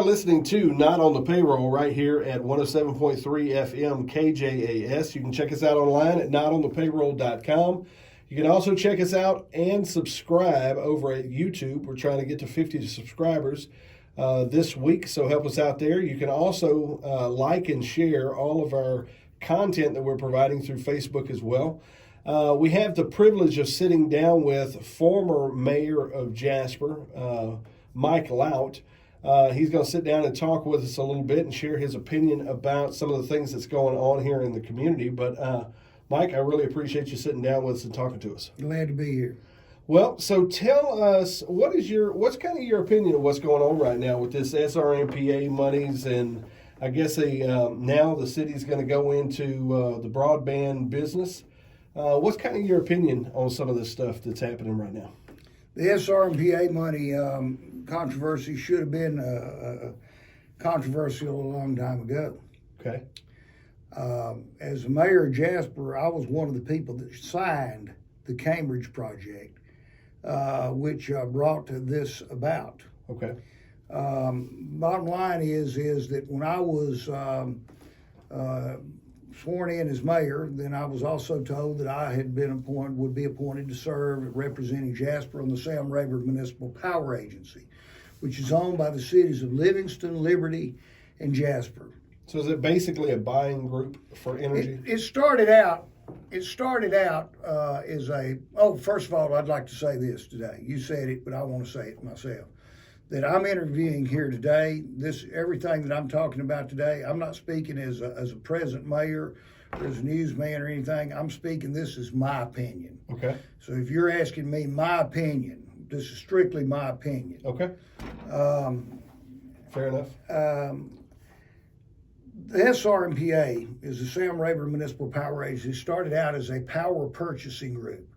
are listening to Not on the Payroll right here at 107.3 FM KJAS. You can check us out online at notonthepayroll.com. You can also check us out and subscribe over at YouTube. We're trying to get to 50 subscribers this week, so help us out there. You can also like and share all of our content that we're providing through Facebook as well. We have the privilege of sitting down with former mayor of Jasper, Mike Lout. He's going to sit down and talk with us a little bit and share his opinion about some of the things that's going on here in the community. But Mike, I really appreciate you sitting down with us and talking to us. Glad to be here. Well, so tell us, what's kind of your opinion of what's going on right now with this SRMPA monies, and I guess now the city's going to go into the broadband business. What's kind of your opinion on some of this stuff that's happening right now? The SRMPA money controversy should have been controversial a long time ago. Okay. As mayor of Jasper, I was one of the people that signed the Cambridge project, which brought this about. Okay. Bottom line is that when I was sworn in as mayor, then I was also told that I would be appointed to serve representing Jasper on the Sam Rayburn Municipal Power Agency, which is owned by the cities of Livingston, Liberty, and Jasper. So is it basically a buying group for energy? It started out as first of all, I'd like to say this today. You said it, but I want to say it myself. That I'm interviewing here today, everything that I'm talking about today, I'm not speaking as a present mayor or as a newsman or anything. I'm speaking, this is my opinion. Okay. So if you're asking me my opinion, this is strictly my opinion. Okay. Fair enough. The SRMPA is the Sam Rayburn Municipal Power Agency. Started out as a power purchasing group,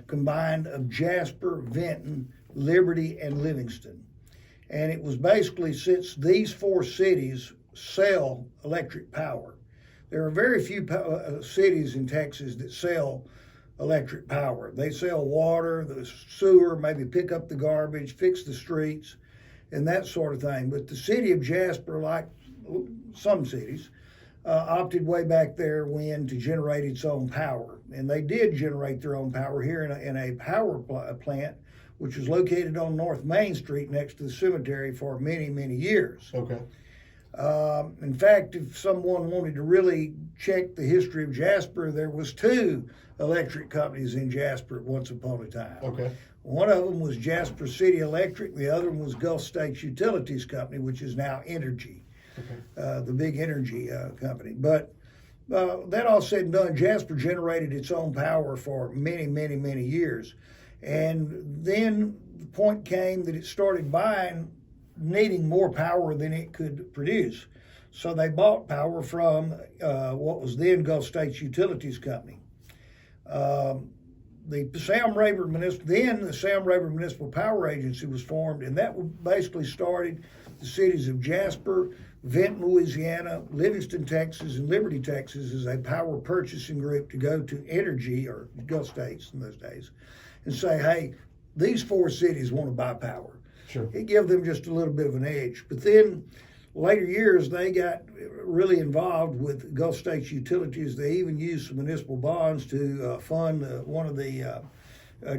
combined of Jasper, Vinton, Liberty, and Livingston. And it was basically, since these four cities sell electric power, there are very few cities in Texas that sell electric power. They sell water, the sewer, maybe pick up the garbage, fix the streets, and that sort of thing. But the city of Jasper, like some cities, opted way back there when to generate its own power. And they did generate their own power here in a power plant, which was located on North Main Street next to the cemetery for many, many years. Okay. In fact, if someone wanted to really check the history of Jasper, there was two electric companies in Jasper once upon a time. Okay. One of them was Jasper City Electric. The other one was Gulf States Utilities Company, which is now Energy, the big energy company. But that all said and done, Jasper generated its own power for many, many, many years. And then the point came that it started needing more power than it could produce. So they bought power from what was then Gulf States Utilities Company. The Sam Rayburn Municipal Power Agency was formed, and that basically started the cities of Jasper, Vinton, Louisiana, Livingston, Texas, and Liberty, Texas as a power purchasing group to go to Energy, or Gulf States in those days, and say, hey, these four cities want to buy power. Sure. It gave them just a little bit of an edge. But then later years, they got really involved with Gulf States Utilities. They even used some municipal bonds to fund one of the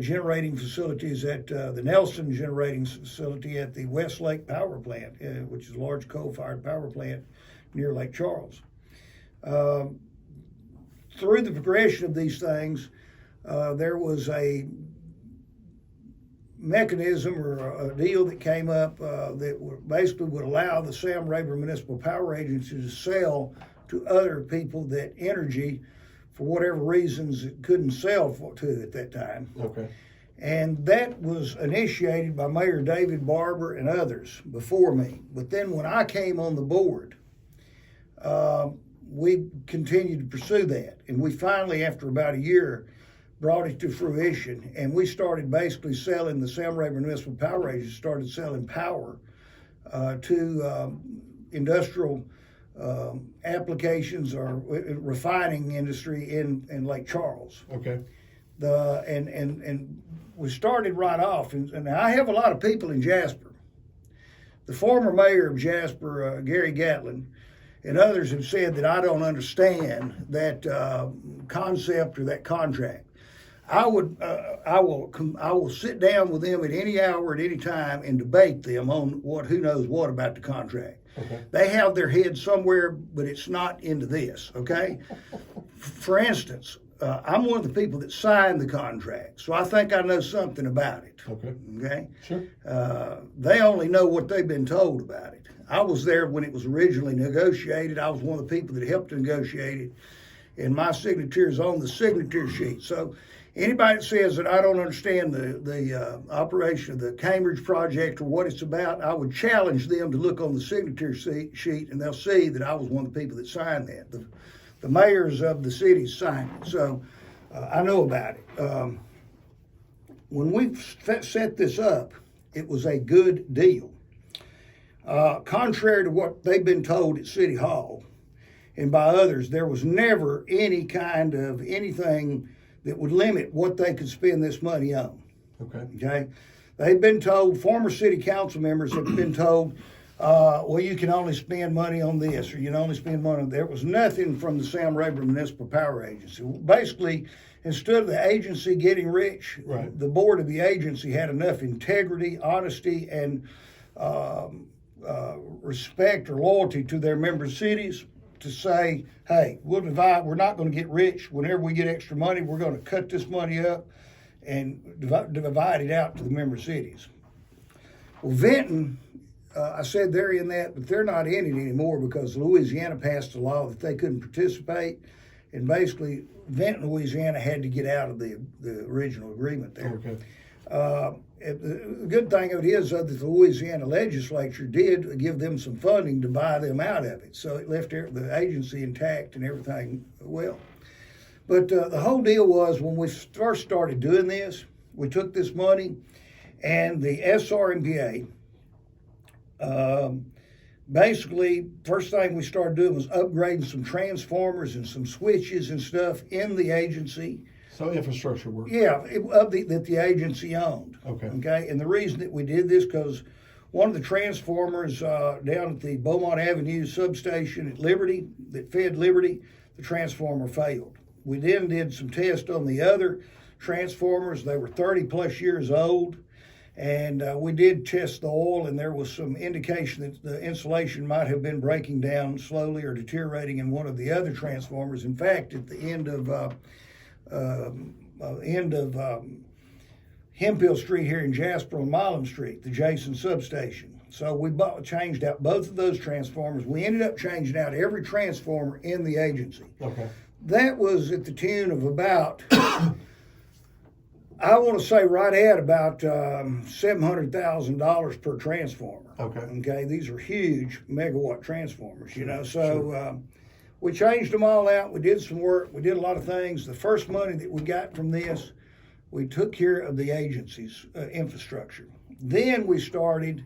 generating facilities at the Nelson generating facility at the West Lake Power Plant, which is a large coal-fired power plant near Lake Charles. Through the progression of these things, there was a mechanism or a deal that came up that basically would allow the Sam Rayburn Municipal Power Agency to sell to other people that Energy, for whatever reasons, it couldn't sell to at that time. Okay. And that was initiated by Mayor David Barber and others before me. But then when I came on the board, we continued to pursue that. And we finally, after about a year, brought it to fruition, and we started basically selling, the Sam Rayburn Municipal Power Agency started selling power to industrial applications or refining industry in Lake Charles. Okay. And we started right off, and I have a lot of people in Jasper The former mayor of Jasper, Gary Gatlin, and others have said that I don't understand that concept or that contract. I will sit down with them at any hour, at any time, and debate them on who knows what about the contract. Okay. They have their head somewhere, but it's not into this. Okay. For instance, I'm one of the people that signed the contract, so I think I know something about it. Okay. Okay. Sure. They only know what they've been told about it. I was there when it was originally negotiated. I was one of the people that helped negotiate it, and my signature is on the signature sheet. So anybody that says that I don't understand the operation of the Cambridge project or what it's about, I would challenge them to look on the signature sheet, and they'll see that I was one of the people that signed that. The mayors of the cities signed it, so I know about it. When we set this up, it was a good deal. Contrary to what they've been told at City Hall and by others, there was never any kind of anything that would limit what they could spend this money on. Okay? They've been told, former city council members have been told, well, you can only spend money on this, or you can only spend money on that. There was nothing from the Sam Rayburn Municipal Power Agency. Basically, instead of the agency getting rich, right, the board of the agency had enough integrity, honesty, and respect or loyalty to their member cities to say, hey, we'll divide. We're not going to get rich. Whenever we get extra money, we're going to cut this money up and divide it out to the member cities. Well, Vinton, I said they're in that, but they're not in it anymore because Louisiana passed a law that they couldn't participate, and basically Vinton, Louisiana had to get out of the original agreement there. Okay. The good thing of it is that the Louisiana legislature did give them some funding to buy them out of it, so it left the agency intact and everything well. But the whole deal was when we first started doing this, we took this money and the SRMPA, basically, first thing we started doing was upgrading some transformers and some switches and stuff in the agency. So infrastructure work. Yeah, that the agency owned. Okay. And the reason that we did this because one of the transformers down at the Beaumont Avenue substation at Liberty that fed Liberty, the transformer failed. We then did some tests on the other transformers. They were 30 plus years old. And we did test the oil, and there was some indication that the insulation might have been breaking down slowly or deteriorating in one of the other transformers. In fact, at the end of Hemphill Street here in Jasper on Milam Street, the Jason substation. So we changed out both of those transformers. We ended up changing out every transformer in the agency. Okay. That was at the tune of about... I want to say right at about $700,000 per transformer. Okay. These are huge megawatt transformers, you know. So we changed them all out. We did some work. We did a lot of things. The first money that we got from this, we took care of the agency's infrastructure. Then we started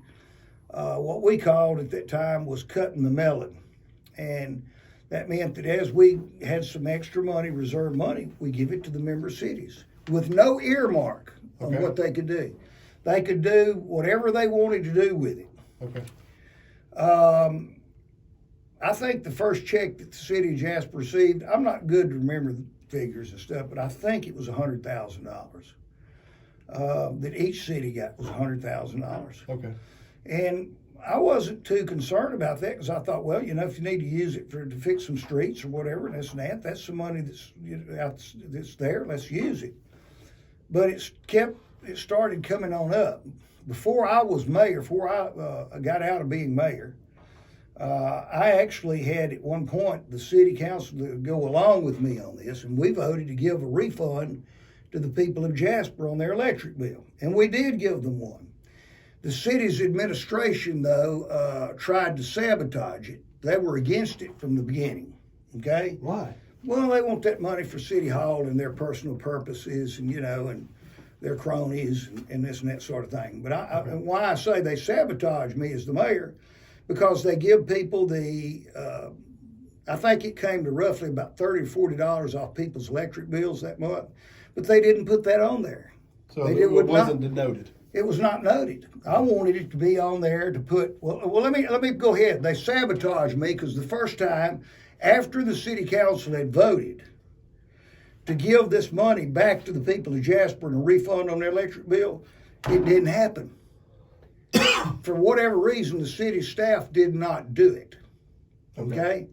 what we called at that time was cutting the melon. And that meant that as we had some extra money, reserve money, we give it to the member cities, with no earmark on what they could do. They could do whatever they wanted to do with it. Okay. I think the first check that the city of Jasper received, I'm not good to remember the figures and stuff, but I think it was $100,000. That each city got was $100,000. Okay. And I wasn't too concerned about that because I thought, well, you know, if you need to use it to fix some streets or whatever, and this and that, that's some money that's there. Let's use it. But it started coming on up. Before I was mayor, before I got out of being mayor, I actually had at one point the city council to go along with me on this, and we voted to give a refund to the people of Jasper on their electric bill, and we did give them one. The city's administration, though, tried to sabotage it. They were against it from the beginning. Okay? Why? Well, they want that money for City Hall and their personal purposes, and you know, and their cronies and this and that sort of thing. But why I say they sabotage me as the mayor, because they give people I think it came to roughly about $30 or $40 off people's electric bills that month, but they didn't put that on there. So it wasn't denoted. It was not noted. I wanted it to be on there to put. Well, let me go ahead. They sabotaged me because the first time after the city council had voted to give this money back to the people of Jasper and a refund on their electric bill, it didn't happen. For whatever reason, the city staff did not do it. Okay?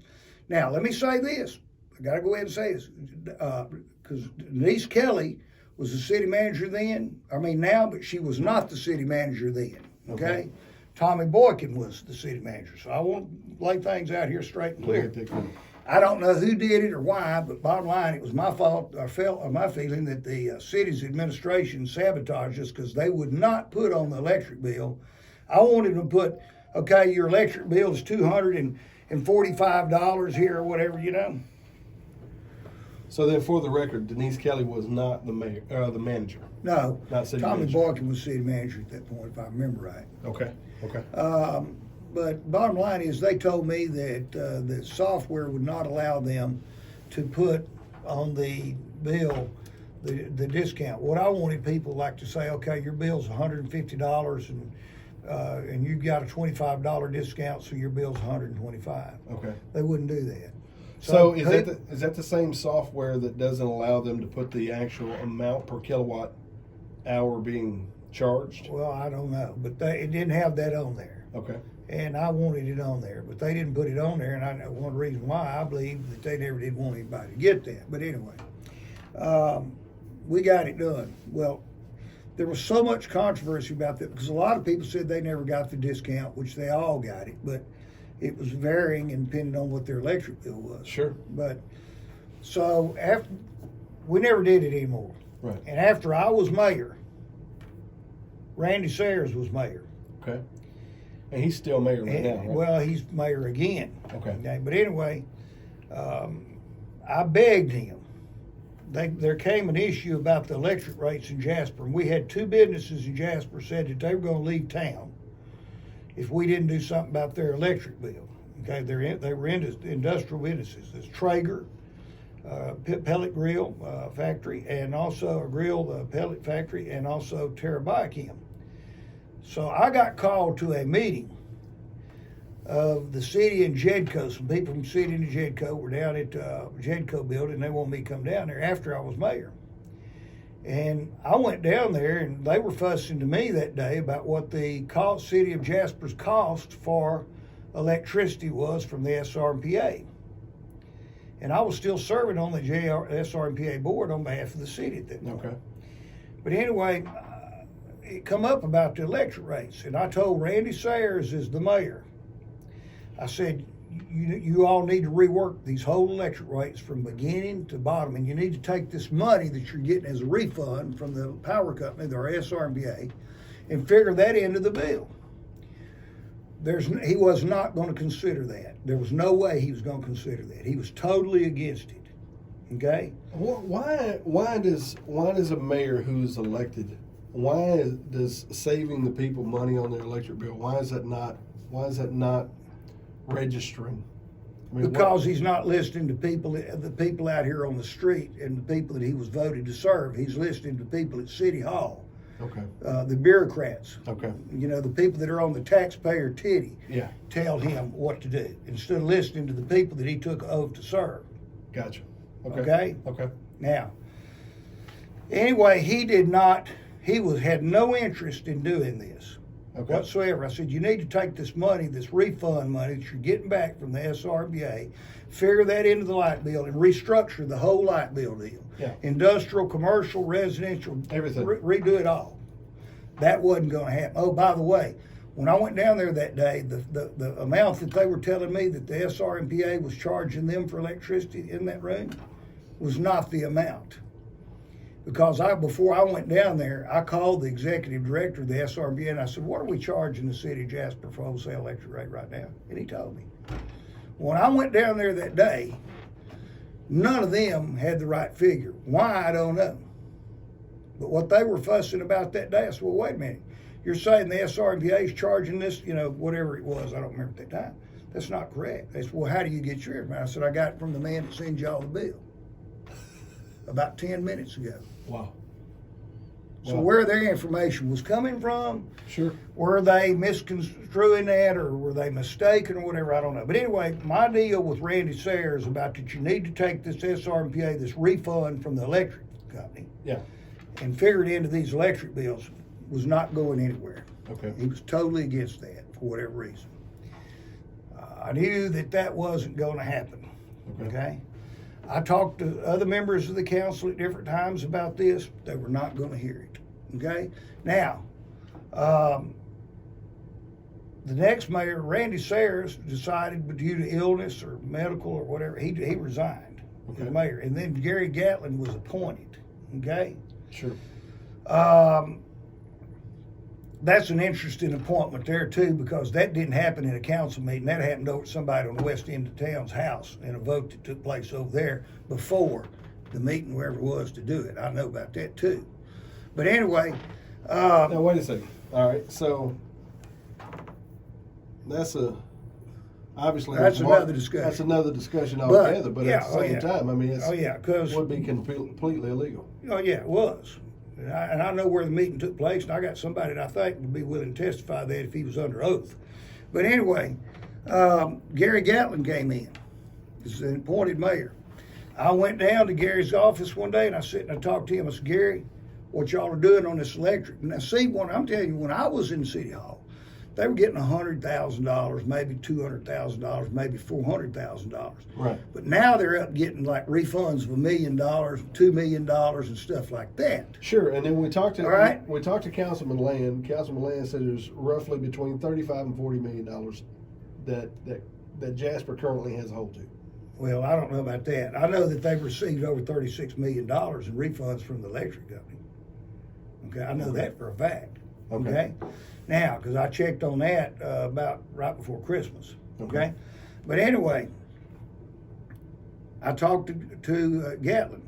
Now, let me say this. I got to go ahead and say this. Because Denise Kelly was the city manager now, but she was not the city manager then. Okay? Tommy Boykin was the city manager. So I want to lay things out here straight and clear. I don't know who did it or why, but bottom line, it was my fault. My feeling that the city's administration sabotaged us because they would not put on the electric bill. I wanted them to put, okay, your electric bill is $245 here or whatever, you know. So then, for the record, Denise Kelly was not the manager. No, not city Tommy manager. Boykin was city manager at that point, if I remember right. Okay. But bottom line is, they told me that the software would not allow them to put on the bill the discount. What I wanted people like to say, okay, your bill's $150 and you got a $25 discount, so your bill's $125. Okay. They wouldn't do that. So is that the same software that doesn't allow them to put the actual amount per kilowatt hour being charged? Well, I don't know, but it didn't have that on there. Okay. And I wanted it on there, but they didn't put it on there, and I know one reason why. I believe that they never did want anybody to get that. But anyway, we got it done. Well, there was so much controversy about that because a lot of people said they never got the discount, which they all got it, but it was varying and depending on what their electric bill was. Sure. But so we never did it anymore. Right. And after I was mayor, Randy Sayers was mayor. Okay. And he's still mayor right now, right? Well, he's mayor again. Okay. But anyway, I begged him. There came an issue about the electric rates in Jasper, and we had two businesses in Jasper said that they were going to leave town if we didn't do something about their electric bill. Okay, they were industrial businesses. There's Traeger, pellet grill factory, and also a grill pellet factory, and also Terabichem. So I got called to a meeting of the city and JEDCO. Some people from the city and JEDCO were down at JEDCO building. They wanted me to come down there after I was mayor. And I went down there, and they were fussing to me that day about what the city of Jasper's cost for electricity was from the SRMPA. And I was still serving on the SRMPA board on behalf of the city at that point. Okay. But anyway, it come up about the electric rates, and I told Randy Sayers as the mayor, I said, you all need to rework these whole electric rates from beginning to bottom, and you need to take this money that you're getting as a refund from the power company, the SRMPA, and figure that into the bill. He was not going to consider that. There was no way he was going to consider that. He was totally against it. Okay? Why does a mayor who's elected, why does saving the people money on their electric bill, why is that not registering? I mean, because he's not listening to the people out here on the street and the people that he was voted to serve. He's listening to people at City Hall. Okay. The bureaucrats. Okay. You know, the people that are on the taxpayer titty. Yeah. Tell him what to do instead of listening to the people that he took oath to serve. Gotcha. Okay. Okay. Now, anyway, he had no interest in doing this. Okay. Whatsoever. I said, you need to take this money, this refund money that you're getting back from the SRMPA, figure that into the light bill and restructure the whole light bill deal. Yeah. Industrial, commercial, residential, everything. Redo it all. That wasn't going to happen. Oh, by the way, when I went down there that day, the amount that they were telling me that the SRMPA was charging them for electricity in that room was not the amount. Because before I went down there, I called the executive director of the SRMPA and I said, what are we charging the city of Jasper for wholesale electric rate right now? And he told me. When I went down there that day, none of them had the right figure. Why, I don't know. But what they were fussing about that day, I said, well, wait a minute. You're saying the SRMPA is charging this, whatever it was, I don't remember at that time. That's not correct. They said, well, how do you get yours? I said, I got it from the man that sends y'all the bill about 10 minutes ago. Wow. So Wow. where their information was coming from, Sure. were they misconstruing that, or were they mistaken, or whatever? I don't know. But anyway, my deal with Randy Sayers about that you need to take this SRMPA, this refund from the electric company, Yeah. and figure it into these electric bills was not going anywhere. Okay. He was totally against that for whatever reason. I knew that wasn't going to happen. Okay. I talked to other members of the council at different times about this. They were not going to hear it. Okay. Now, the next mayor, Randy Sayers, decided due to illness or medical or whatever, he resigned as mayor, and then Gary Gatlin was appointed. Okay. Sure. That's an interesting appointment there too, because that didn't happen in a council meeting. That happened over at somebody on the west end of town's house in a vote that took place over there before the meeting, wherever it was to do it. I know about that too. But anyway, now wait a second. All right, so that's obviously another discussion. That's another discussion altogether. But at the same time, I mean, it would be completely illegal. Oh yeah, it was. And I know where the meeting took place, and I got somebody that I think would be willing to testify that if he was under oath. But anyway, Gary Gatlin came in as an appointed mayor. I went down to Gary's office one day, and I sat and I talked to him. I said, Gary, what y'all are doing on this electric? Now, see, I'm telling you, when I was in City Hall, they were getting $100,000, maybe $200,000, maybe $400,000. Right. But now they're up getting like refunds of $1 million, $2 million, and stuff like that. Sure. And then we talked to Councilman Land. Councilman Land said there's roughly between $35 and $40 million that Jasper currently has a hold to. Well, I don't know about that. I know that they've received over $36 million in refunds from the electric company. Okay, I know that for a fact. Okay. Now, because I checked on that about right before Christmas. Okay. But anyway, I talked to Gatlin.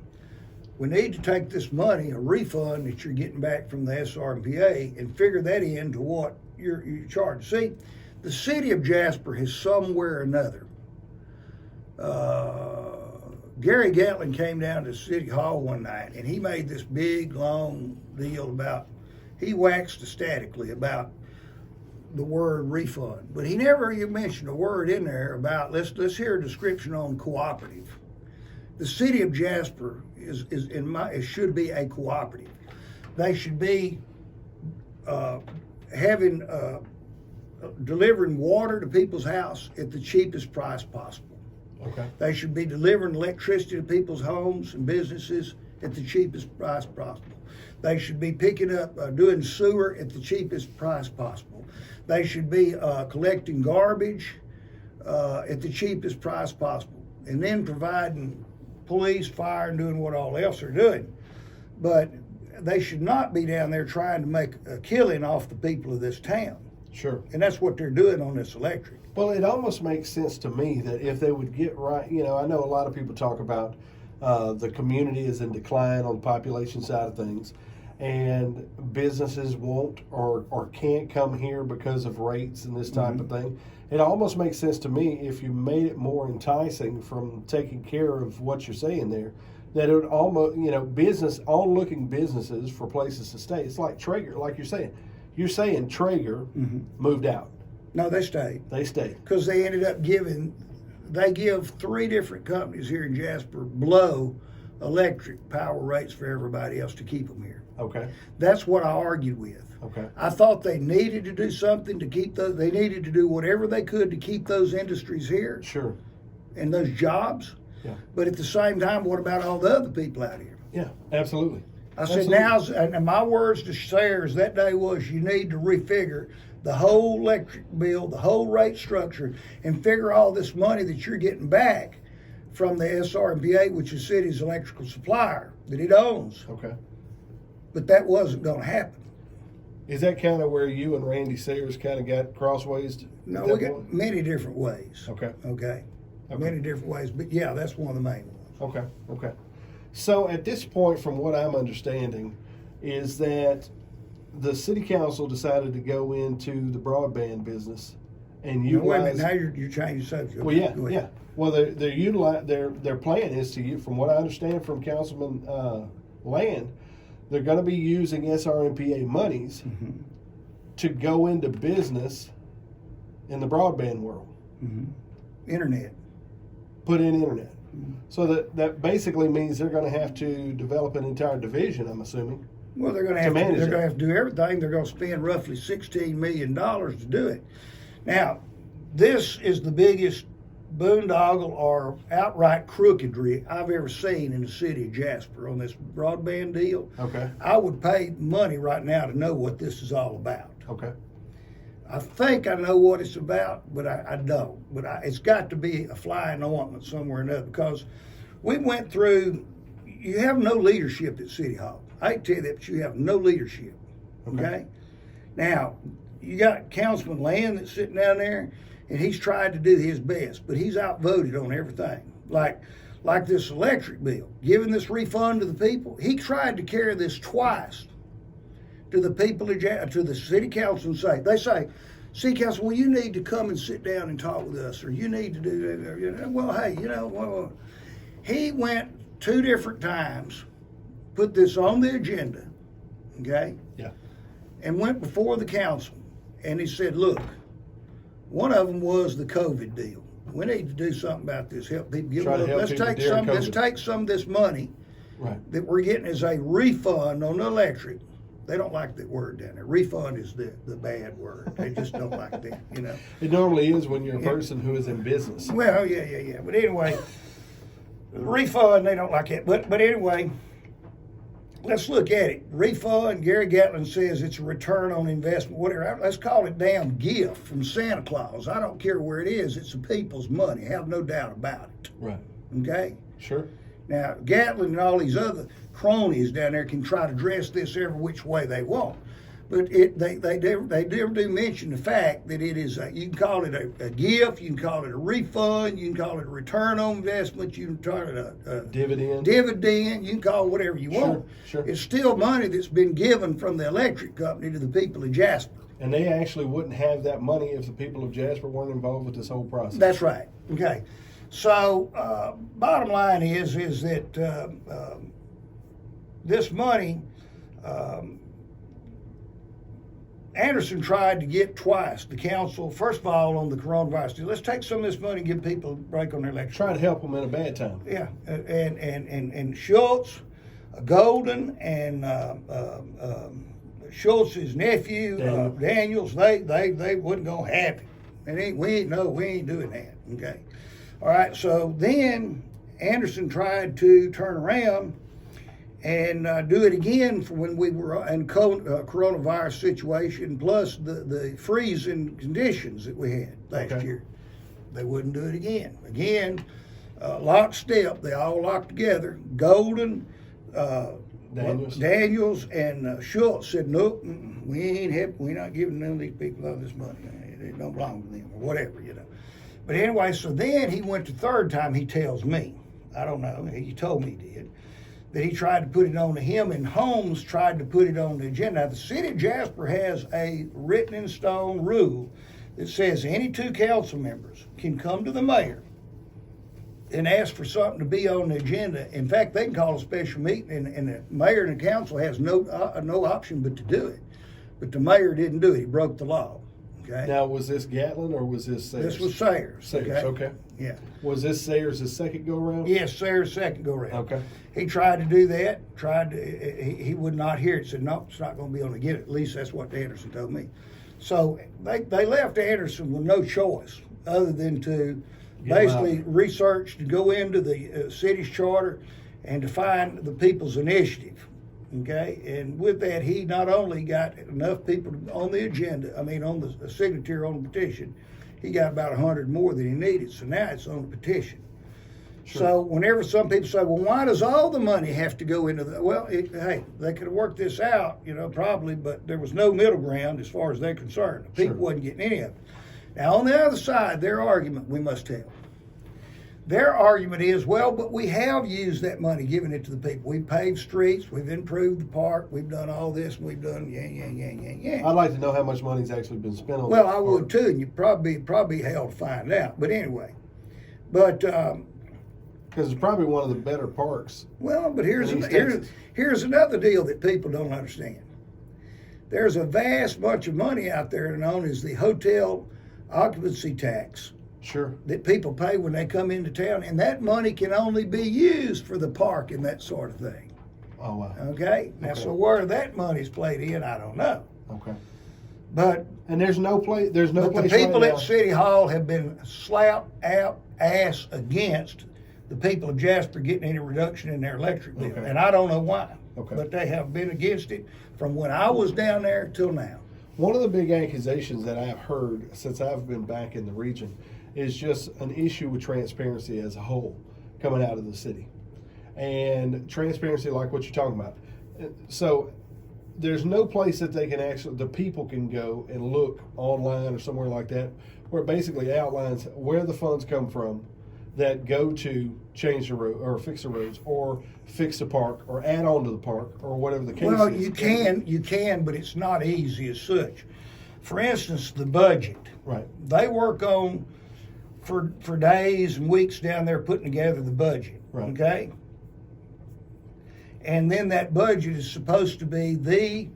We need to take this money, a refund that you're getting back from the SRMPA, and figure that into what you're charged. See, the city of Jasper has somewhere or another. Gary Gatlin came down to City Hall one night, and he made this big, long deal about, he waxed ecstatically about the word refund, but he never even mentioned a word in there about, let's hear a description on cooperative. The city of Jasper it should be a cooperative. They should be delivering water to people's house at the cheapest price possible. Okay. They should be delivering electricity to people's homes and businesses at the cheapest price possible. They should be picking up, doing sewer at the cheapest price possible. They should be collecting garbage at the cheapest price possible, and then providing police, fire, and doing what all else they're doing. But they should not be down there trying to make a killing off the people of this town. Sure. And that's what they're doing on this electric. Well, it almost makes sense to me that if they would get right, I know a lot of people talk about the community is in decline on the population side of things, and businesses won't or can't come here because of rates and this type of thing. It almost makes sense to me if you made it more enticing from taking care of what you're saying there, that it would almost, onlooking businesses for places to stay. It's like Traeger, like you're saying. You're saying Traeger moved out. No, they stayed. They stayed. Because they ended up they give 3 different companies here in Jasper below electric power rates for everybody else to keep them here. Okay. That's what I argued with. Okay. I thought they needed to do something to keep they needed to do whatever they could to keep those industries here. Sure. And those jobs. Yeah. But at the same time, what about all the other people out here? Yeah, absolutely. I said, and my words to Sayers that day was, you need to refigure the whole electric bill, the whole rate structure, and figure all this money that you're getting back from the SRMPA, which is the city's electrical supplier that it owns. Okay. But that wasn't going to happen. Is that kind of where you and Randy Sayers kind of got crossways? No, we got many different ways. Okay. Many different ways, but yeah, that's one of the main ones. Okay. So at this point, from what I'm understanding, is that the city council decided to go into the broadband business and utilize. Wait a minute, now you're changing the subject. Well, yeah. Well, their plan is to, from what I understand from Councilman Land, they're going to be using SRMPA monies to go into business in the broadband world. Internet. Put in internet. So that basically means they're going to have to develop an entire division, I'm assuming. Well, they're going to have to do everything. They're going to spend roughly $16 million to do it. Now, this is the biggest boondoggle or outright crookedry I've ever seen in the city of Jasper on this broadband deal. Okay. I would pay money right now to know what this is all about. Okay. I think I know what it's about, but I don't. But it's got to be a fly in the ointment somewhere or another, because we went through, you have no leadership at City Hall. I can tell you that, but you have no leadership. Okay? Now, you got Councilman Land that's sitting down there, and he's tried to do his best, but he's outvoted on everything. Like this electric bill, giving this refund to the people. He tried to carry this twice to the people, to the city council, and they say, city council, well, you need to come and sit down and talk with us, or you need to do that. You know, well, hey, he went 2 different times, put this on the agenda, okay? Yeah. And went before the council, and he said, look, one of them was the COVID deal. We need to do something about this, help people. Let's take some of this money that we're getting as a refund on the electric. They don't like that word down there. Refund is the bad word. They just don't like that, you know. It normally is when you're a person who is in business. Well, yeah. But anyway, refund, they don't like it. But anyway, let's look at it. Refund, Gary Gatlin says it's a return on investment, whatever. Let's call it damn gift from Santa Claus. I don't care where it is. It's the people's money. Have no doubt about it. Right. Okay? Sure. Now, Gatlin and all these other cronies down there can try to dress this every which way they want. But they do mention the fact that it is, you can call it a gift, you can call it a refund, you can call it a return on investment, you can call it a dividend, you can call it whatever you want. Sure. It's still money that's been given from the electric company to the people of Jasper. And they actually wouldn't have that money if the people of Jasper weren't involved with this whole process. That's right. Okay. So, bottom line is that this money, Anderson tried to get twice. The council, first of all, on the coronavirus deal, let's take some of this money and give people a break on their electric. Try to help them in a bad time. Yeah, and Schultz, Golden, and Schultz's nephew, Daniels, they wasn't gonna have it. And we ain't doing that. Okay. All right, so then Anderson tried to turn around and do it again for when we were in coronavirus situation, plus the freezing conditions that we had last year. They wouldn't do it again. Again, lockstep, they all locked together. Golden, Daniels, and Schultz said, nope, we're not giving none of these people all this money. It don't belong to them, or whatever, you know. But anyway, so then he went the third time, he tells me, I don't know, he told me he did, that he tried to put it on to him, and Holmes tried to put it on the agenda. Now, the city of Jasper has a written in stone rule that says any 2 council members can come to the mayor and ask for something to be on the agenda. In fact, they can call a special meeting, and the mayor and the council has no option but to do it. But the mayor didn't do it. He broke the law. Okay. Now, was this Gatlin or was this Sayers? This was Sayers. Sayers, okay. Yeah. Was this Sayers' second go-around? Yes, Sayers' second go-around. Okay. He tried to do that, he would not hear it, said, no, it's not going to be able to get it. At least that's what Anderson told me. So they left Anderson with no choice other than to basically research, to go into the city's charter and to find the people's initiative. Okay, and with that, he not only got enough people on the agenda, on the signature on the petition, he got about 100 more than he needed. So now it's on the petition. Sure. So whenever some people say, well, why does all the money have to go into the, well, hey, they could have worked this out, probably, but there was no middle ground as far as they're concerned. The people wasn't getting any of it. Now, on the other side, their argument we must have. Their argument is, well, but we have used that money, giving it to the people. We've paved streets, we've improved the park, we've done all this, and we've done yeah. I'd like to know how much money's actually been spent on Well, I would too, and you'd probably hell to find out. But anyway, Because it's probably one of the better parks. Well, but here's another deal that people don't understand. There's a vast bunch of money out there known as the hotel occupancy tax. Sure. That people pay when they come into town, and that money can only be used for the park and that sort of thing. Oh, wow. Okay? Now, so where that money's played in, I don't know. Okay. But there's no place. There's no place. The people right at City Hall have been slap out ass against the people of Jasper getting any reduction in their electric bill, and I don't know why. Okay. But they have been against it from when I was down there till now. One of the big accusations that I've heard since I've been back in the region is just an issue with transparency as a whole coming out of the city, and transparency like what you're talking about. So there's no place that they can actually, the people can go and look online or somewhere like that, where it basically outlines where the funds come from that go to change the road or fix the roads or fix the park or add on to the park or whatever the case Well, is. you can, but it's not easy as such. For instance, the budget. Right. They work on for days and weeks down there putting together the budget. Right. Okay? And then that budget is supposed to be the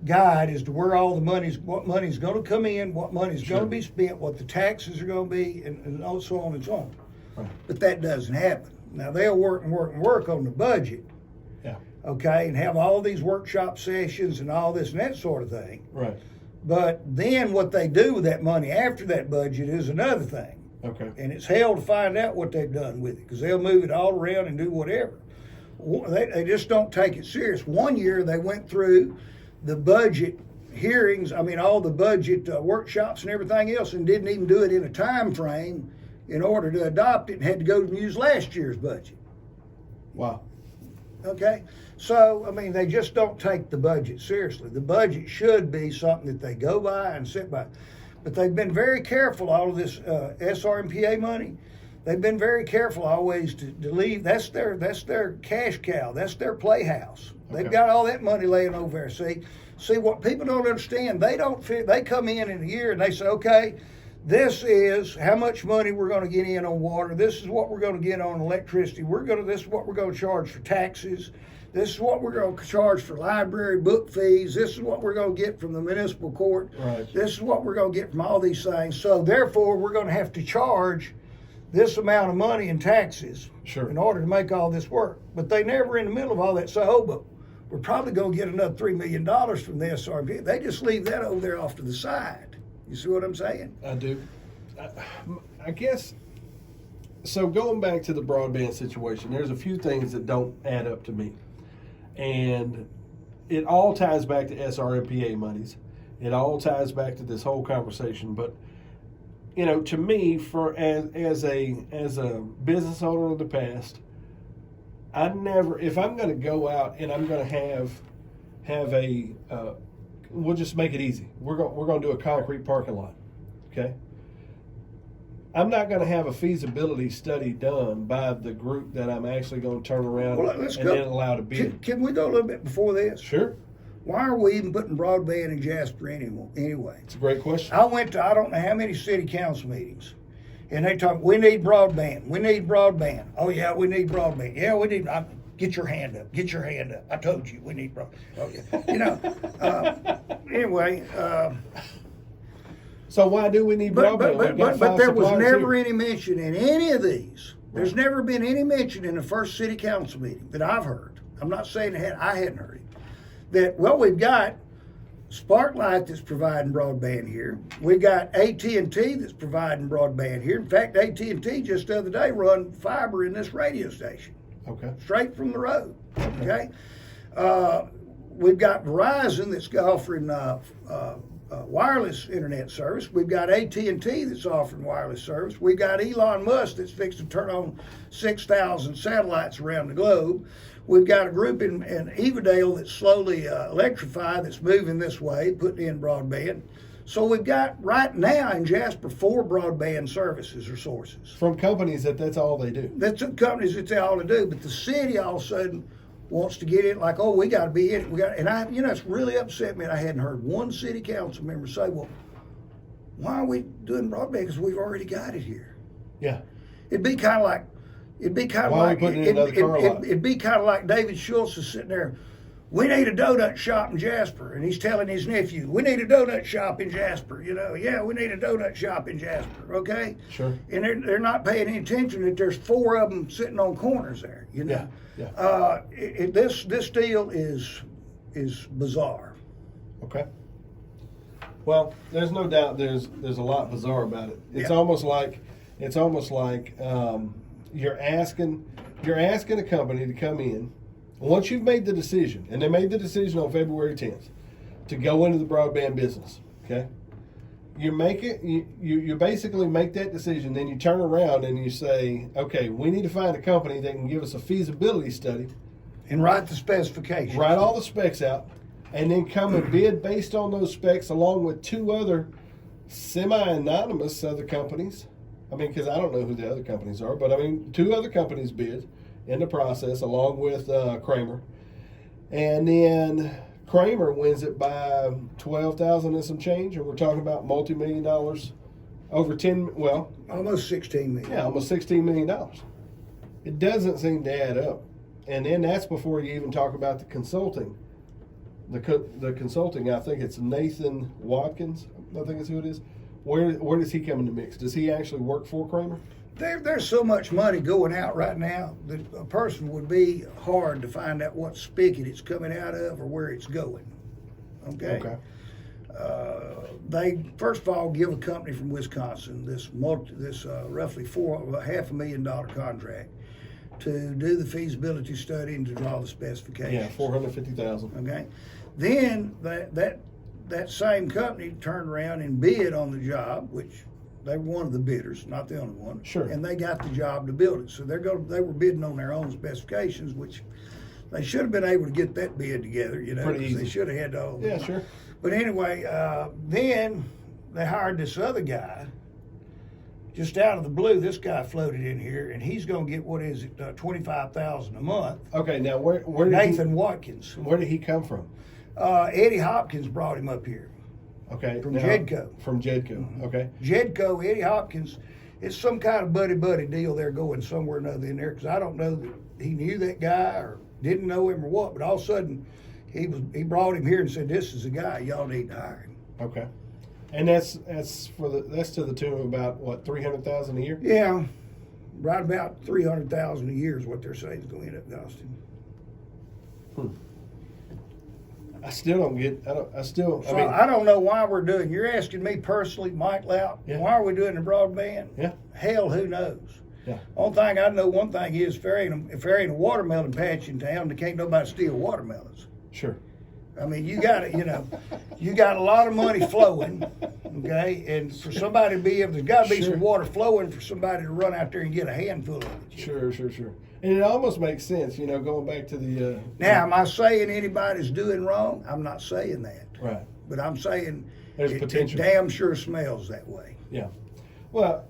guide as to where all the what money's going to come in, what money's going to be spent, what the taxes are going to be, and so on and so on. Right. But that doesn't happen. Now, they'll work on the budget, okay, and have all these workshop sessions and all this and that sort of thing. Right. But then what they do with that money after that budget is another thing. Okay. And it's hell to find out what they've done with it, because they'll move it all around and do whatever. They just don't take it serious. One year they went through the budget hearings, all the budget workshops and everything else, and didn't even do it in a time frame in order to adopt it, and had to go and use last year's budget. Wow. Okay? So, they just don't take the budget seriously. The budget should be something that they go by and sit by. But they've been very careful, all of this SRMPA money, they've been very careful always to leave. That's their cash cow. That's their playhouse. They've got all that money laying over there. See what people don't understand. They come in a year and they say, okay, this is how much money we're going to get in on water. This is what we're going to get on electricity. This is what we're going to charge for taxes. This is what we're going to charge for library book fees. This is what we're going to get from the municipal court. Right. This is what we're going to get from all these things. So therefore, we're going to have to charge this amount of money in taxes in order to make all this work. But they never in the middle of all that say, but we're probably going to get another $3 million from the SRMPA. They just leave that over there off to the side. You see what I'm saying? I do. I guess, so going back to the broadband situation, there's a few things that don't add up to me. And it all ties back to SRMPA monies. It all ties back to this whole conversation. But, to me, as a business owner of the past, if I'm going to go out and I'm going to have a, we'll just make it easy. We're going to do a concrete parking lot, okay? I'm not going to have a feasibility study done by the group that I'm actually going to turn around then allow to bid. Can we go a little bit before this? Sure. Why are we even putting broadband in Jasper anyway? It's a great question. I went to I don't know how many city council meetings, and they talk, we need broadband. We need broadband. Oh, yeah, we need broadband. Yeah, we need. Get your hand up. Get your hand up. I told you we need broadband. Oh, yeah. Anyway. So why do we need broadband? But there was never any mention in any of these. There's never been any mention in the first city council meeting that I've heard. I'm not saying I hadn't heard it. That, we've got Sparklight that's providing broadband here. We've got AT&T that's providing broadband here. In fact, AT&T just the other day run fiber in this radio station. Okay. Straight from the road. Okay. We've got Verizon that's offering wireless internet service. We've got AT&T that's offering wireless service. We've got Elon Musk that's fixed to turn on 6,000 satellites around the globe. We've got a group in Evadale that's slowly electrified, that's moving this way, putting in broadband. So we've got right now in Jasper 4 broadband services or sources. From companies that's all they do. That's companies that's all they do. But the city all of a sudden wants to get it like, we got to be in it. It's really upset me. I hadn't heard one city council member say, well, why are we doing broadband? Because we've already got it here. Yeah. It'd be kind of like It'd be kind of Why are we like putting in another car lot? it'd be kind of like David Schultz is sitting there. We need a donut shop in Jasper, and he's telling his nephew, "We need a donut shop in Jasper." You know, yeah, we need a donut shop in Jasper. Okay, Sure. And they're not paying any attention that there's 4 of them sitting on corners there. You know, this deal is bizarre. Okay. Well, there's no doubt there's a lot bizarre about it. It's Yeah. almost like you're asking a company to come in once you've made the decision, and they made the decision on February 10th to go into the broadband business. Okay. You make it. You basically make that decision. Then you turn around and you say, okay, we need to find a company that can give us a feasibility study And write the specifications. write all the specs out, and then come and bid based on those specs along with 2 other semi-anonymous other companies. I mean, because I don't know who the other companies are, but I mean, 2 other companies bid in the process along with Kramer. And then Kramer wins it by 12,000 and some change, and we're talking about multi-million dollars, over 10, well, Almost 16 million. yeah, almost $16 million. It doesn't seem to add up. And then that's before you even talk about the consulting. The consulting, I think it's Nathan Watkins, I think is who it is. Where does he come in the mix? Does he actually work for Kramer? There's so much money going out right now that a person would be hard to find out what spigot it's coming out of or where it's going. Okay. Okay. They first of all give a company from Wisconsin this roughly $500,000 contract to do the feasibility study and to draw the specifications. Yeah, 450,000. Okay. Then that same company turned around and bid on the job, which they were one of the bidders, not the only one. Sure. And they got the job to build it. So they were bidding on their own specifications, which they should have been able to get that bid together. You know, Pretty 'cause easy. they should have had all. Yeah, sure. But anyway, then they hired this other guy. Just out of the blue, this guy floated in here, and he's going to get $25,000 a month. Okay, now where did Nathan Watkins. Where did he come from? Eddie Hopkins brought him up here. Okay, From now- Jedco. From Jedco. Okay. Jedco, Eddie Hopkins, it's some kind of buddy deal they're going somewhere or another in there, because I don't know that he knew that guy or didn't know him or what, but all of a sudden he brought him here and said, "This is a guy y'all need to hire him." Okay. And that's to the tune of about what, 300,000 a year? Yeah, right about 300,000 a year is what they're saying is going to end up costing. I still don't get. I mean, I don't know why we're doing. You're asking me personally, Mike Lout. Yeah. Why are we doing the broadband? Yeah. Hell, who knows? Yeah. Only thing I know, one thing is, if there ain't a watermelon patch in town, there can't nobody steal watermelons. Sure. I mean, you got a lot of money flowing, okay? And for somebody to be able, there's got to be Sure. some water flowing for somebody to run out there and get a handful of it. Sure. And it almost makes sense, going back to the. Now, am I saying anybody's doing wrong? I'm not saying that. Right. But I'm saying There's it potential. damn sure smells that way. Yeah. Well.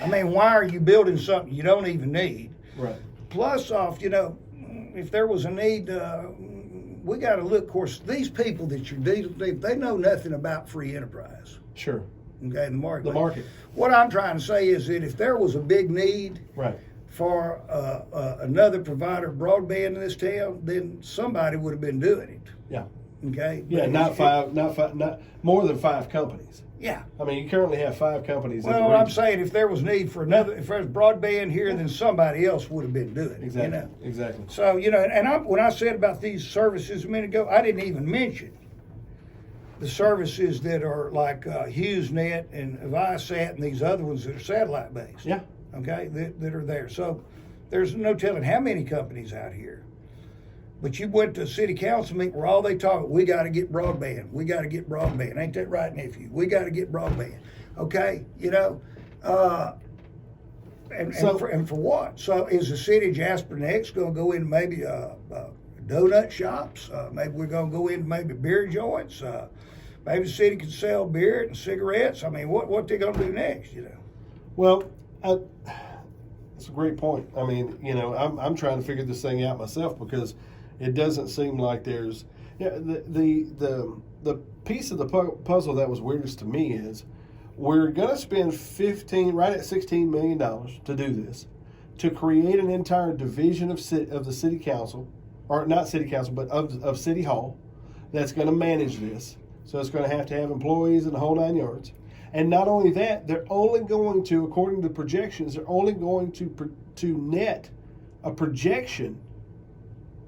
I mean, why are you building something you don't even need? Right. Plus, if there was a need, we got to look. Of course, these people that you're dealing with, they know nothing about free enterprise. Sure. Okay, the market. The market. What I'm trying to say is that if there was a big need Right. for another provider of broadband in this town, then somebody would have been doing it. Yeah. Okay. Yeah. Not more than 5 companies. Yeah. I mean, you currently have 5 companies. in Well, the what I'm region. saying, if there was need for another, if there's broadband here, then somebody else would have been doing it. Exactly. You know? Exactly. So, and when I said about these services a minute ago, I didn't even mention the services that are like HughesNet and Viasat and these other ones that are satellite based. Yeah. Okay, that are there. So there's no telling how many companies out here. But you went to a city council meeting where all they talk, we got to get broadband. We got to get broadband. Ain't that right, nephew? We got to get broadband. Okay, and for what? So is the city of Jasper next going to go in maybe donut shops? Maybe we're going to go into maybe beer joints. Maybe the city can sell beer and cigarettes. I mean, what they going to do next? Well, that's a great point. I mean, I'm trying to figure this thing out myself because it doesn't seem like there's the piece of the puzzle that was weirdest to me is we're going to spend right at $16 million to do this. to create an entire division of the city council, or not city council, but of City Hall, that's going to manage this. So it's going to have employees and the whole 9 yards. And not only that, they're only going to, according to projections, they're only going to net a projection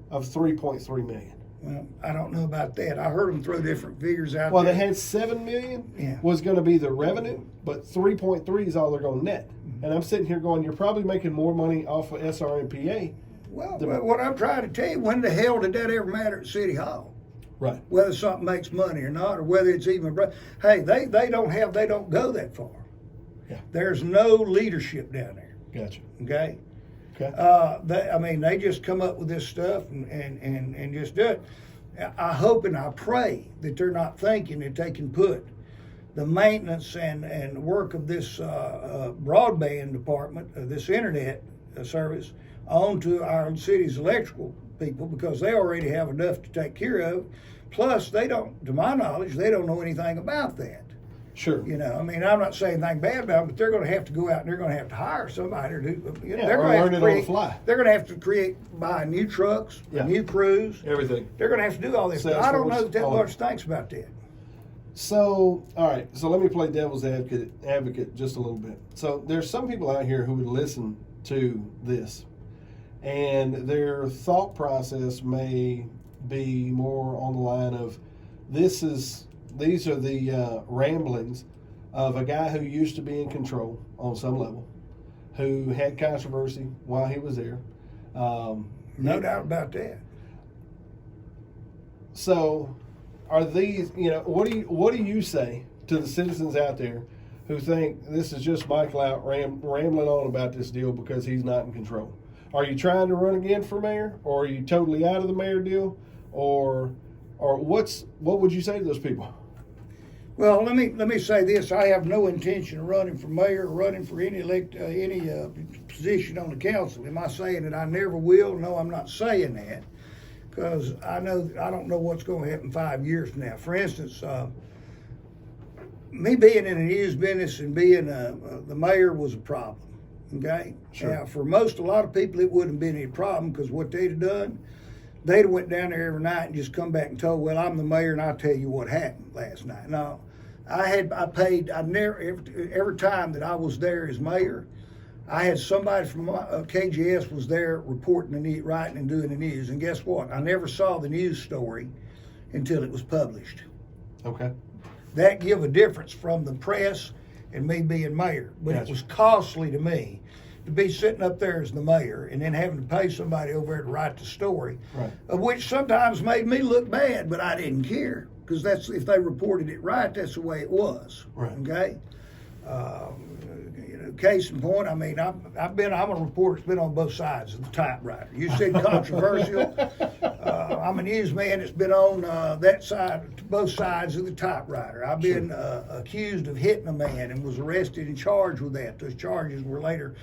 of $3.3 million. Well, I don't know about that. I heard them throw different figures out Well, there. they had $7 million Yeah. was going to be the revenue, but 3.3 is all they're going to net. Mm-hmm. And I'm sitting here going, you're probably making more money off of SRMPA. Well, what I'm trying to tell you, when the hell did that ever matter at City Hall? Right. Whether something makes money or not, or whether it's even, hey, they don't go that far. Yeah. There's no leadership down there. Gotcha. Okay. Okay. They just come up with this stuff and just do it. I hope and I pray that they're not thinking that they can put the maintenance and work of this broadband department, this internet service, onto our city's electrical people, because they already have enough to take care of. Plus, they don't, to my knowledge, they don't know anything about that. Sure. You know, I mean, I'm not saying anything bad about them, but they're going to have to go out and they're going to have to hire somebody to do. You know, Yeah, they're or going to have learn to it on the create, fly. They're going to have to buy new trucks, Yeah. new crews. Everything. They're going to have to do all this. Salesforce, I don't know that all much thinks about that. So, all right. So let me play devil's advocate just a little bit. So there's some people out here who would listen to this, and their thought process may be more on the line of, these are the ramblings of a guy who used to be in control on some level, who had controversy while he was there. No doubt about that. So, are these? What do you say to the citizens out there who think this is just Mike Lout rambling on about this deal because he's not in control? Are you trying to run again for mayor, or are you totally out of the mayor deal, or what would you say to those people? Well, let me say this: I have no intention of running for mayor or running for any position on the council. Am I saying that I never will? No, I'm not saying that, because I don't know what's going to happen 5 years from now. For instance, me being in the news business and being the mayor was a problem. Okay. Sure. Now, for a lot of people, it wouldn't have been any problem, because what they'd have done, they'd have went down there every night and just come back and told, well, I'm the mayor and I'll tell you what happened last night. No, every time that I was there as mayor, I had somebody from KJS was there reporting writing and doing the news. And guess what? I never saw the news story until it was published. Okay. That give a difference from the press and me being mayor. But Gotcha. It was costly to me to be sitting up there as the mayor and then having to pay somebody over there to write the story, Right. of which sometimes made me look bad, but I didn't care, because that's, if they reported it right, that's the way it was. Right. Okay. Case in point, I mean, I'm a reporter that's been on both sides of the typewriter. You said controversial. I'm a newsman that's been on that side, both sides of the typewriter. I've been accused of hitting a man and was arrested and charged with that. Those charges were later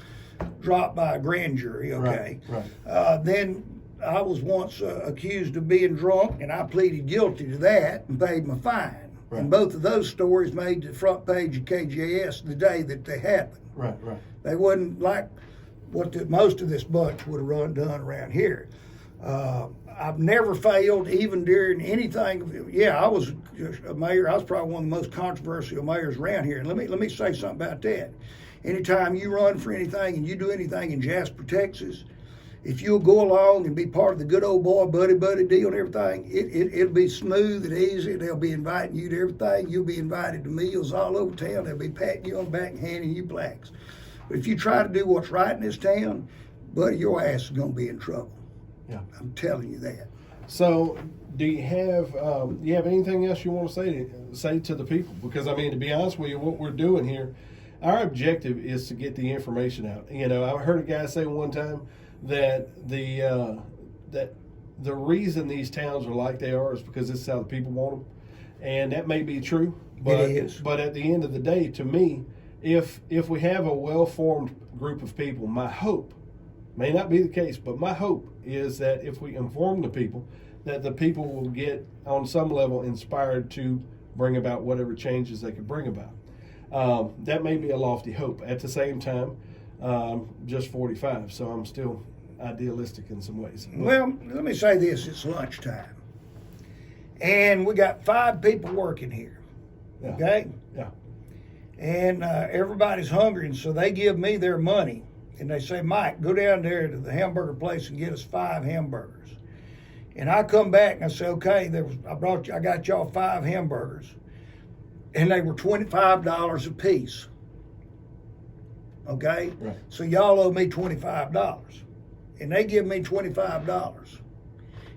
dropped by a grand jury. Okay. Right. Then I was once accused of being drunk, and I pleaded guilty to that and paid my fine. Right. And both of those stories made the front page of KJS the day that they happened. Right. They wasn't like what most of this bunch would have done around here. I've never failed, even during anything. Yeah, I was a mayor. I was probably one of the most controversial mayors around here. And let me say something about that. Anytime you run for anything and you do anything in Jasper, Texas, if you'll go along and be part of the good old boy buddy deal and everything, it'll be smooth and easy. They'll be inviting you to everything. You'll be invited to meals all over town. They'll be patting you on the back and handing you plaques. But if you try to do what's right in this town, buddy, your ass is going to be in trouble. Yeah. I'm telling you that. So, do you have anything else you want to say to the people? Because I mean, to be honest with you, what we're doing here, our objective is to get the information out. I heard a guy say one time that the reason these towns are like they are is because this is how the people want them, and that may be true. But It is. But at the end of the day, to me, if we have a well-formed group of people, my hope, may not be the case, but my hope is that if we inform the people, that the people will get on some level inspired to bring about whatever changes they could bring about. That may be a lofty hope. At the same time, just 45. So I'm still idealistic in some ways. Well, let me say this: it's lunchtime, and we got 5 people working here. Yeah. Okay. Yeah. And everybody's hungry, and so they give me their money, and they say, "Mike, go down there to the hamburger place and get us 5 hamburgers." And I come back and I say, "Okay, I got y'all 5 hamburgers," and they were $25 a piece. Okay, Right. So y'all owe me $25, and they give me $25,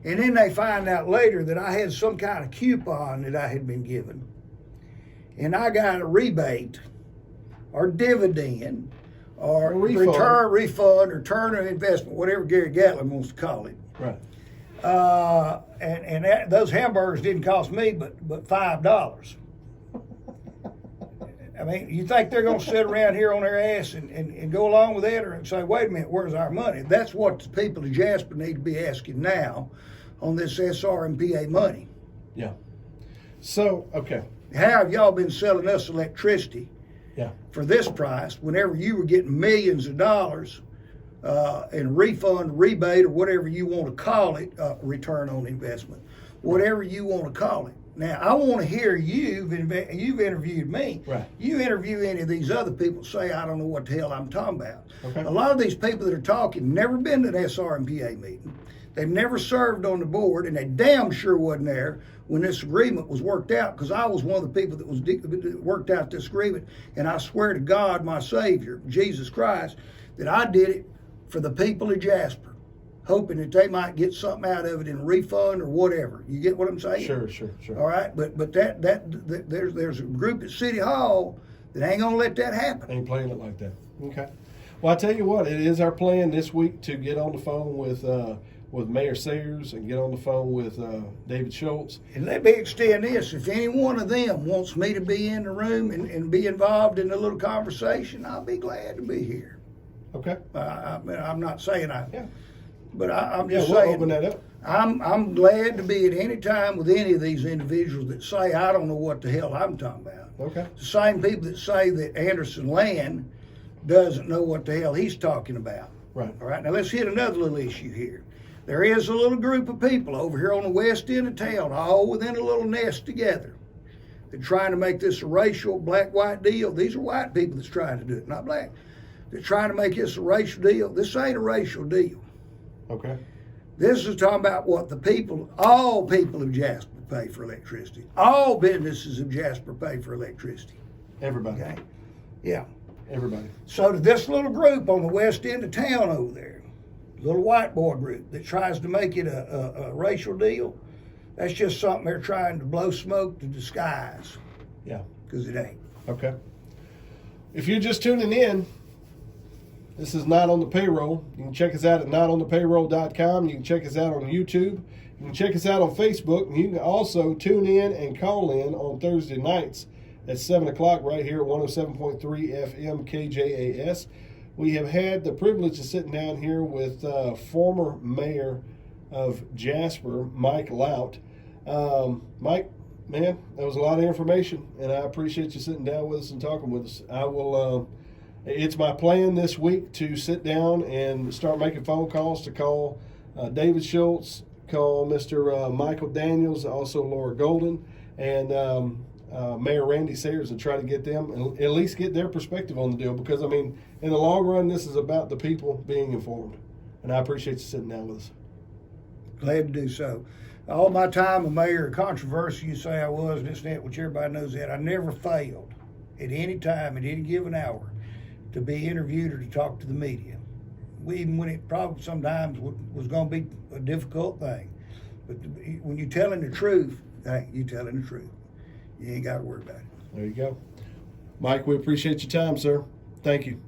and then they find out later that I had some kind of coupon that I had been given. And I got a rebate or dividend or refund or turn of investment, whatever Gary Gatlin wants to call it. Right. Those hamburgers didn't cost me but $5. I mean, you think they're going to sit around here on their ass and go along with that, or say, wait a minute, where's our money? That's what the people of Jasper need to be asking now on this SRMPA money. Yeah. So, okay. How have y'all been selling us electricity for this price whenever you were getting millions of dollars in refund, rebate, or whatever you want to call it, return on investment, whatever you want to call it? Now, I want to hear you've interviewed me. Right. You interview any of these other people, say, I don't know what the hell I'm talking about. Okay. A lot of these people that are talking never been to an SRMPA meeting. They've never served on the board, and they damn sure wasn't there when this agreement was worked out, because I was one of the people that worked out this agreement, and I swear to God, my Savior, Jesus Christ, that I did it for the people of Jasper, hoping that they might get something out of it in a refund or whatever. You get what I'm saying? Sure. All right, but there's a group at City Hall that ain't gonna let that happen. Ain't playing it like that. Okay. Well, I tell you what, it is our plan this week to get on the phone with Mayor Sayers and get on the phone with David Schultz. And let me extend this. If any one of them wants me to be in the room and be involved in a little conversation, I'll be glad to be here. Okay. I'm not saying Yeah. but I'm just we'll saying. open that up. I'm glad to be at any time with any of these individuals that say, I don't know what the hell I'm talking about. Okay. The same people that say that Anderson Land doesn't know what the hell he's talking about. Right. All right, now let's hit another little issue here. There is a little group of people over here on the west end of town, all within a little nest together. They're trying to make this a racial black-white deal. These are white people that's trying to do it, not black. They're trying to make this a racial deal. This ain't a racial deal. Okay. This is talking about what the people, all people of Jasper pay for electricity. All businesses of Jasper pay for electricity. Everybody. Okay? Yeah. Everybody. So to this little group on the west end of town over there, little white boy group that tries to make it a racial deal, that's just something they're trying to blow smoke to disguise. Yeah. Because it ain't. Okay. If you're just tuning in, this is Not on the Payroll. You can check us out at notonthepayroll.com. You can check us out on YouTube. You can check us out on Facebook. And you can also tune in and call in on Thursday nights at 7 o'clock right here at 107.3 FM KJAS. We have had the privilege of sitting down here with former mayor of Jasper, Mike Lout. Mike, man, that was a lot of information, and I appreciate you sitting down with us and talking with us. I will... It's my plan this week to sit down and start making phone calls to call David Schultz, call Mr. Michael Daniels, also Laura Golden, and Mayor Randy Sayers, and try to get them, and at least get their perspective on the deal. Because, I mean, in the long run, this is about the people being informed. And I appreciate you sitting down with us. Glad to do so. All my time a mayor of controversy, you say I was, this and that, which everybody knows that. I never failed at any time, at any given hour, to be interviewed or to talk to the media, even when it probably sometimes was going to be a difficult thing. But when you're telling the truth, hey, you're telling the truth. You ain't got to worry about it. There you go. Mike, we appreciate your time, sir. Thank you.